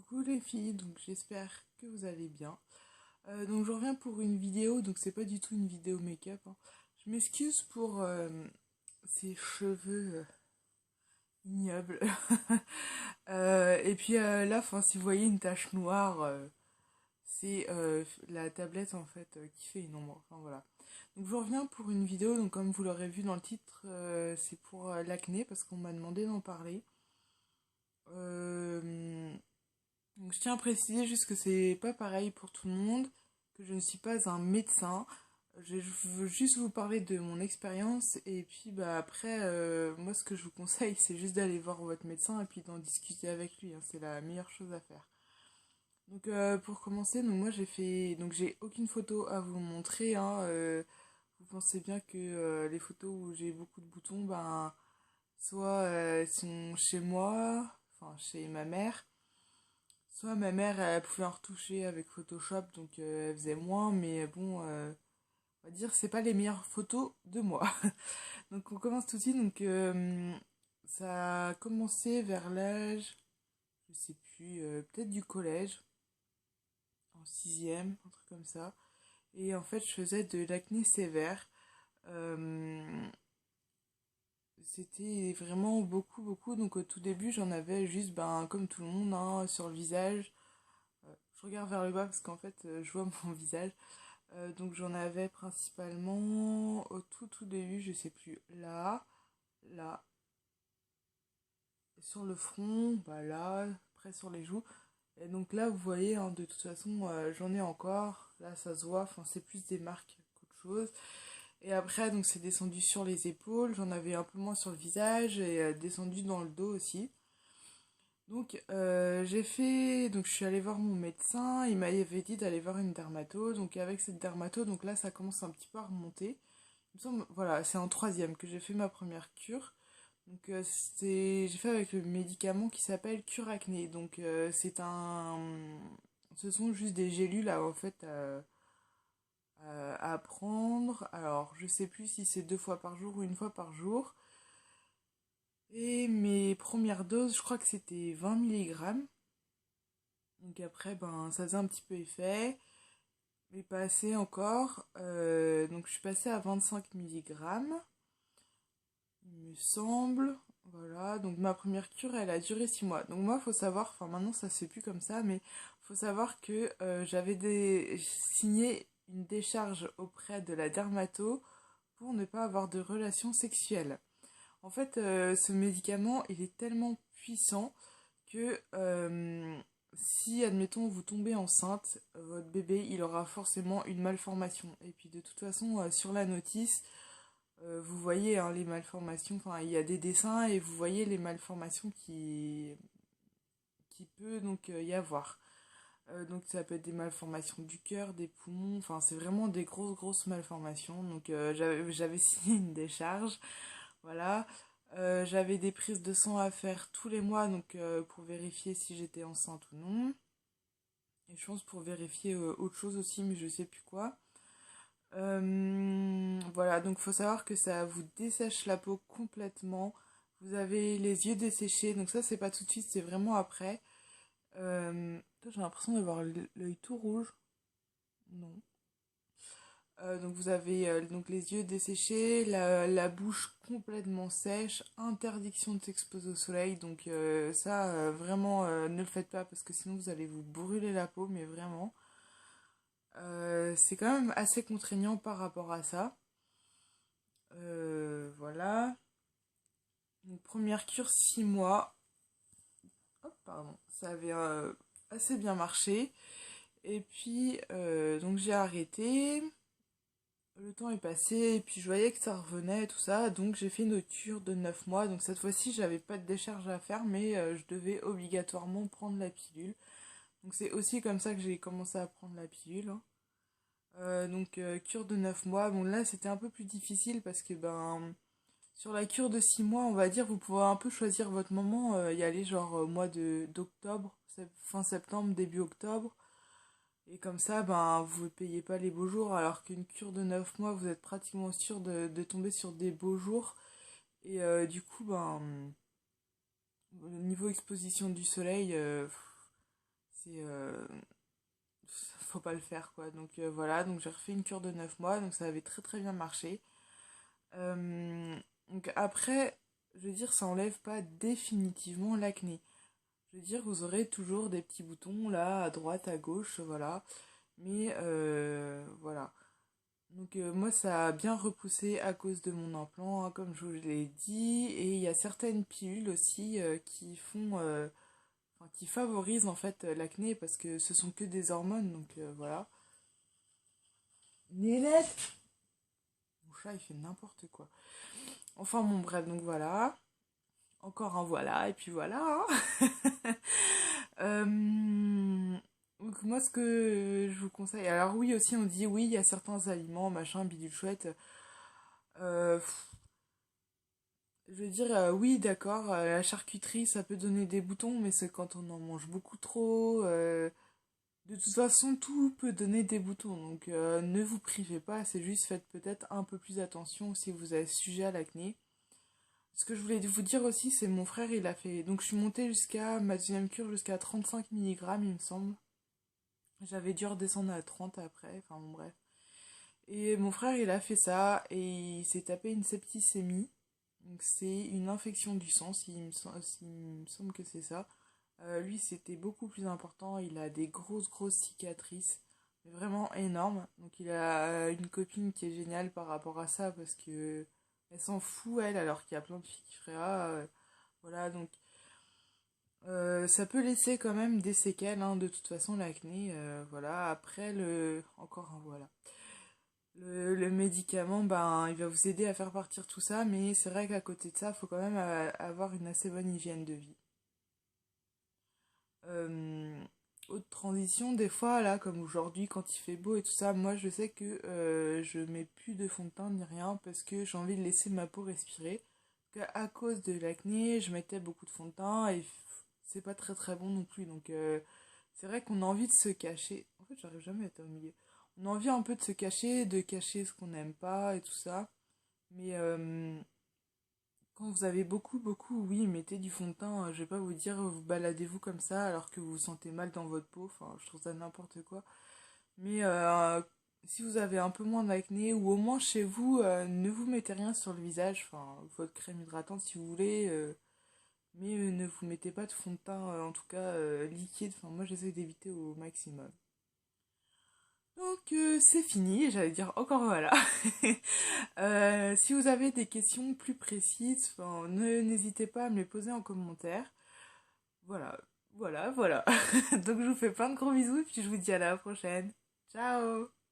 Coucou les filles, donc j'espère que vous allez bien. Donc je reviens pour une vidéo, donc c'est pas du tout une vidéo make-up, hein. Je m'excuse pour ces cheveux ignobles. Et puis là, si vous voyez une tache noire, c'est la tablette en fait qui fait une ombre. Enfin voilà. Donc je reviens pour une vidéo, donc comme vous l'aurez vu dans le titre, c'est pour l'acné parce qu'on m'a demandé d'en parler. Euh, Donc, je tiens à préciser juste que c'est pas pareil pour tout le monde, que je ne suis pas un médecin. Je veux juste vous parler de mon expérience et puis bah après moi ce que je vous conseille c'est juste d'aller voir votre médecin et puis d'en discuter avec lui, hein, c'est la meilleure chose à faire. Donc pour commencer, donc moi j'ai aucune photo à vous montrer, hein, vous pensez bien que les photos où j'ai beaucoup de boutons, ben soit elles sont chez moi, enfin chez ma mère. Soit ma mère, elle pouvait en retoucher avec Photoshop, donc elle faisait moins, mais bon, on va dire c'est pas les meilleures photos de moi. Donc on commence tout de suite, donc ça a commencé vers l'âge, je sais plus, peut-être du collège, en sixième, un truc comme ça. Et en fait, je faisais de l'acné sévère. Euh, C'était vraiment beaucoup, beaucoup. Donc au tout début, j'en avais juste, ben, comme tout le monde, hein, sur le visage. Je regarde vers le bas parce qu'en fait, je vois mon visage. Donc j'en avais principalement au tout début, je sais plus, là, là, sur le front, bah là, après sur les joues. Et donc là, vous voyez, hein, de toute façon, j'en ai encore. Là, ça se voit, enfin, c'est plus des marques qu'autre chose. Et après, donc c'est descendu sur les épaules, j'en avais un peu moins sur le visage et descendu dans le dos aussi. Donc donc je suis allée voir mon médecin, il m'avait dit d'aller voir une dermato, donc avec cette dermato, donc là ça commence un petit peu à remonter. Il me semble, voilà, c'est en troisième que j'ai fait ma première cure. Donc j'ai fait avec le médicament qui s'appelle Cure Acné. Donc ce sont juste des gélules en fait à prendre. Alors je sais plus si c'est 2 fois par jour ou 1 fois par jour. Et mes premières doses, je crois que c'était 20 milligrammes. Donc après, ben, ça faisait un petit peu effet, mais pas assez encore. Donc je suis passée à 25 milligrammes, il me semble. Voilà, donc ma première cure, elle a duré 6 mois. Donc moi, faut savoir, enfin maintenant ça se fait plus comme ça, mais faut savoir que signé une décharge auprès de la dermato pour ne pas avoir de relations sexuelles. En fait, ce médicament, il est tellement puissant que si, admettons, vous tombez enceinte, votre bébé, il aura forcément une malformation. Et puis de toute façon, sur la notice, vous voyez, hein, les malformations, enfin, il y a des dessins et vous voyez les malformations qui peut donc y avoir. Donc ça peut être des malformations du cœur, des poumons, enfin c'est vraiment des grosses malformations. Donc j'avais signé une décharge. Voilà. J'avais des prises de sang à faire tous les mois, donc pour vérifier si j'étais enceinte ou non. Et je pense pour vérifier autre chose aussi, mais je sais plus quoi. Voilà, donc faut savoir que ça vous dessèche la peau complètement. Vous avez les yeux desséchés, donc ça c'est pas tout de suite, c'est vraiment après. J'ai l'impression d'avoir l'œil tout rouge. Non. Donc vous avez donc les yeux desséchés, la bouche complètement sèche, interdiction de s'exposer au soleil. Donc ça, vraiment, ne le faites pas parce que sinon vous allez vous brûler la peau, mais vraiment. C'est quand même assez contraignant par rapport à ça. Voilà. Donc première cure 6 mois. Hop, pardon. Ça avait assez bien marché. Et puis, donc j'ai arrêté. Le temps est passé et puis je voyais que ça revenait et tout ça, donc j'ai fait une autre cure de 9 mois. Donc cette fois-ci, j'avais pas de décharge à faire, mais je devais obligatoirement prendre la pilule. Donc c'est aussi comme ça que j'ai commencé à prendre la pilule, hein. Cure de 9 mois. Bon là, c'était un peu plus difficile parce que ben sur la cure de 6 mois, on va dire, vous pouvez un peu choisir votre moment, y aller genre au mois de d'octobre, fin septembre, début octobre. Et comme ça, ben, vous ne payez pas les beaux jours, alors qu'une cure de 9 mois, vous êtes pratiquement sûr de tomber sur des beaux jours. Et du coup, ben, niveau exposition du soleil, c'est faut pas le faire quoi. Donc voilà, donc j'ai refait une cure de 9 mois, donc ça avait très très bien marché. Donc après, je veux dire, ça enlève pas définitivement l'acné. Je veux dire, vous aurez toujours des petits boutons là, à droite, à gauche, voilà. Mais voilà. Donc moi, ça a bien repoussé à cause de mon implant, hein, comme je vous l'ai dit. Et il y a certaines pilules aussi qui font, enfin, qui favorisent en fait l'acné parce que ce sont que des hormones. Donc voilà. Nénette, mon chat, il fait n'importe quoi. Enfin bon, bref, donc voilà. Encore un voilà, et puis voilà, hein. Donc moi, ce que je vous conseille... Alors oui, aussi, on dit, oui, il y a certains aliments, machin, bidule chouette. Pff, je veux dire, oui, d'accord, la charcuterie, ça peut donner des boutons, mais c'est quand on en mange beaucoup trop. De toute façon, tout peut donner des boutons, donc ne vous privez pas, c'est juste faites peut-être un peu plus attention si vous êtes sujet à l'acné. Ce que je voulais vous dire aussi, c'est mon frère, il a fait... Donc je suis montée jusqu'à ma deuxième cure, jusqu'à 35 milligrammes, il me semble. J'avais dû redescendre à 30 après, enfin bon bref. Et mon frère, il a fait ça, et il s'est tapé une septicémie. Donc c'est une infection du sang, s'il me semble que c'est ça. Lui, c'était beaucoup plus important, il a des grosses, grosses cicatrices. Mais vraiment énormes. Donc il a une copine qui est géniale par rapport à ça, parce que... Elle s'en fout, elle, alors qu'il y a plein de filles qui feraient ah, voilà, donc ça peut laisser quand même des séquelles, hein, de toute façon, l'acné, voilà. Après, encore un voilà. Le médicament, ben, il va vous aider à faire partir tout ça, mais c'est vrai qu'à côté de ça, il faut quand même avoir une assez bonne hygiène de vie. Euh, Autre transition, des fois, là, comme aujourd'hui, quand il fait beau et tout ça, moi, je sais que je mets plus de fond de teint ni rien parce que j'ai envie de laisser ma peau respirer. À cause de l'acné, je mettais beaucoup de fond de teint et c'est pas très très bon non plus. Donc, c'est vrai qu'on a envie de se cacher. En fait, j'arrive jamais à être au milieu. On a envie un peu de cacher ce qu'on n'aime pas et tout ça. Mais quand vous avez beaucoup, beaucoup, oui, mettez du fond de teint. Je vais pas vous dire, vous baladez-vous comme ça alors que vous vous sentez mal dans votre peau. Enfin, je trouve ça n'importe quoi. Mais si vous avez un peu moins d'acné, ou au moins chez vous, ne vous mettez rien sur le visage. Enfin, votre crème hydratante si vous voulez. Mais ne vous mettez pas de fond de teint, en tout cas liquide. Enfin, moi, j'essaie d'éviter au maximum. Donc, c'est fini. J'allais dire encore voilà. Si vous avez des questions plus précises, enfin, n'hésitez pas à me les poser en commentaire. Voilà, voilà, voilà. Donc je vous fais plein de gros bisous et puis je vous dis à la prochaine. Ciao!